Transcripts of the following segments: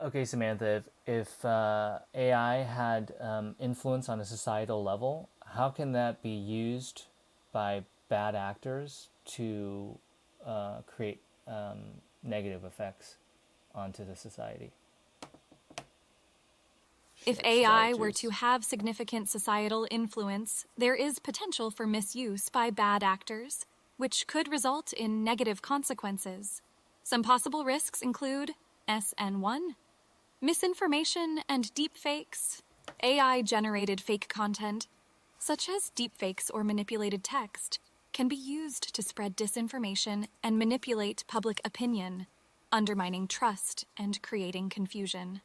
Okay, Samantha, if AI had influence on a societal level, how can that be used by bad actors to create negative effects onto the society? If Share AI were to strategies. have significant societal influence, there is potential for misuse by bad actors, which could result in negative consequences. Some possible risks include SN1, misinformation and deepfakes, AI generated fake content, such as deepfakes or manipulated text, can be used to spread disinformation and manipulate public opinion, undermining trust and creating confusion.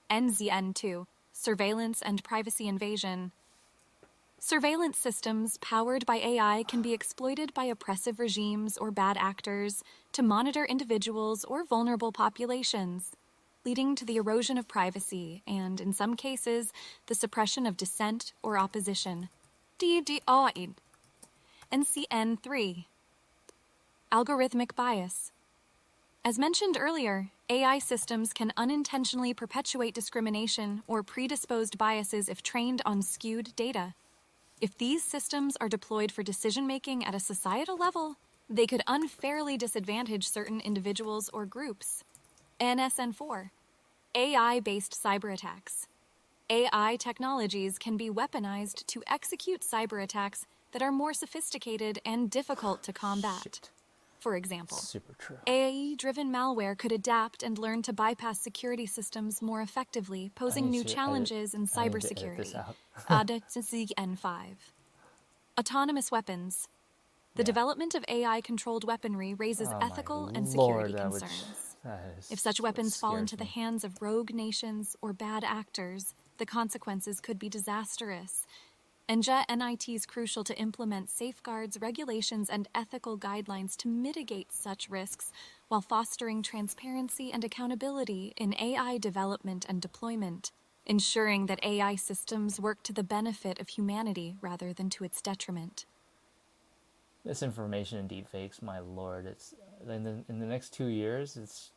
NZN2, surveillance and privacy invasion. Surveillance systems powered by AI can be exploited by oppressive regimes or bad actors to monitor individuals or vulnerable populations, leading to the erosion of privacy and, in some cases, the suppression of dissent or opposition. DDoID. NCN3. Algorithmic bias. As mentioned earlier, AI systems can unintentionally perpetuate discrimination or predisposed biases if trained on skewed data. If these systems are deployed for decision-making at a societal level, they could unfairly disadvantage certain individuals or groups. NSN4. AI-based cyber attacks. AI technologies can be weaponized to execute cyber attacks that are more sophisticated and difficult to combat. Shit. For example, Super true. AI-driven malware could adapt and learn to bypass security systems more effectively, posing new challenges in I need to edit this cybersecurity. out. N5. Autonomous weapons. The Yeah. development of AI-controlled weaponry raises Oh my ethical and lord, security concerns. that If is such what weapons fall into scares the me. hands of rogue nations or bad actors, the consequences could be disastrous. NIT is crucial to implement safeguards, regulations, and ethical guidelines to mitigate such risks while fostering transparency and accountability in AI development and deployment, ensuring that AI systems work to the benefit of humanity rather than to its detriment. Misinformation and deepfakes, my lord, it's in the next 2 years.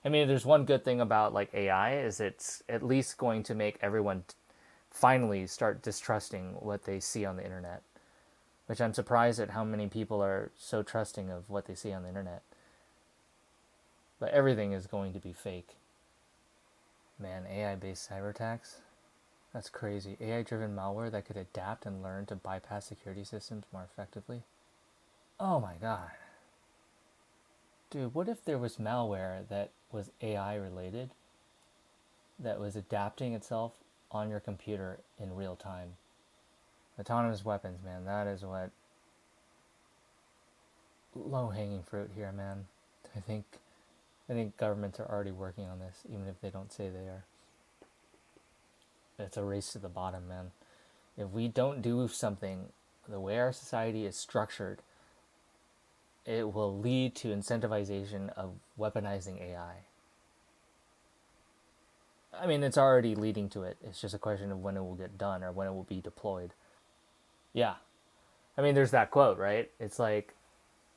I mean, there's one good thing about like AI is it's at least going to make everyone finally start distrusting what they see on the internet. Which I'm surprised at how many people are so trusting of what they see on the internet. But everything is going to be fake. Man, AI-based cyber attacks? That's crazy. AI-driven malware that could adapt and learn to bypass security systems more effectively? Oh my god. Dude, what if there was malware that was AI related that was adapting itself on your computer in real time? Autonomous weapons, man, that is what low hanging fruit here, man. I think I think governments are already working on this, even if they don't say they are. It's a race to the bottom, man. If we don't do something, the way our society is structured, it will lead to incentivization of weaponizing AI. I mean, it's already leading to it. It's just a question of when it will get done or when it will be deployed. Yeah. I mean, there's that quote, right? It's like,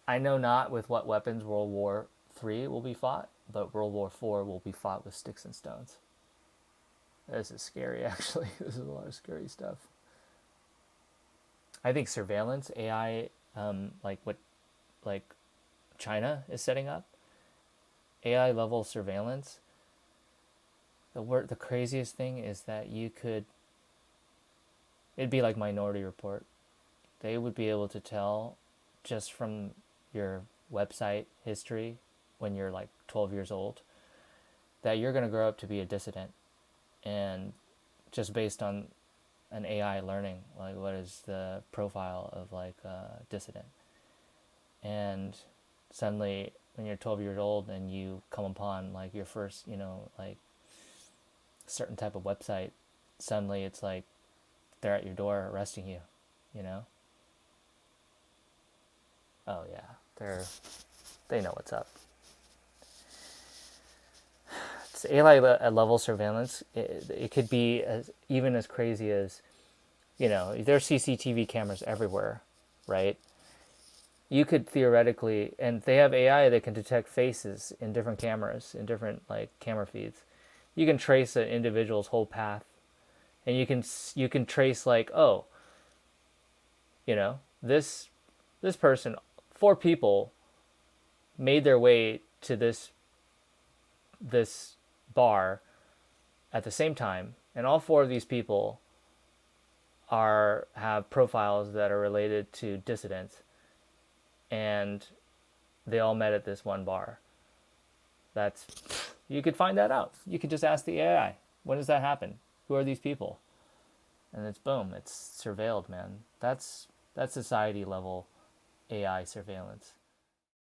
I know not with what weapons World War III will be fought, but World War IV will be fought with sticks and stones. This is scary, actually. This is a lot of scary stuff. I think surveillance, AI, like what, like China is setting up, AI level surveillance. The craziest thing is that it'd be like Minority Report. They would be able to tell just from your website history when you're like 12 years old that you're going to grow up to be a dissident, and just based on an AI learning like what is the profile of like a dissident, and suddenly when you're 12 years old and you come upon like your first like certain type of website, suddenly it's like they're at your door arresting you, you know. Oh yeah, they know what's up. It's AI level surveillance. It could be even as crazy as, there's CCTV cameras everywhere, right? you could theoretically, and they have AI that can detect faces in different cameras, in different like camera feeds. You can trace an individual's whole path, and you can trace like, oh, this person, four people made their way to this bar at the same time, and all four of these people have profiles that are related to dissidents, and they all met at this one bar. That's You could find that out. You could just ask the AI, when does that happen? Who are these people? And it's boom, it's surveilled, man. That's society level AI surveillance.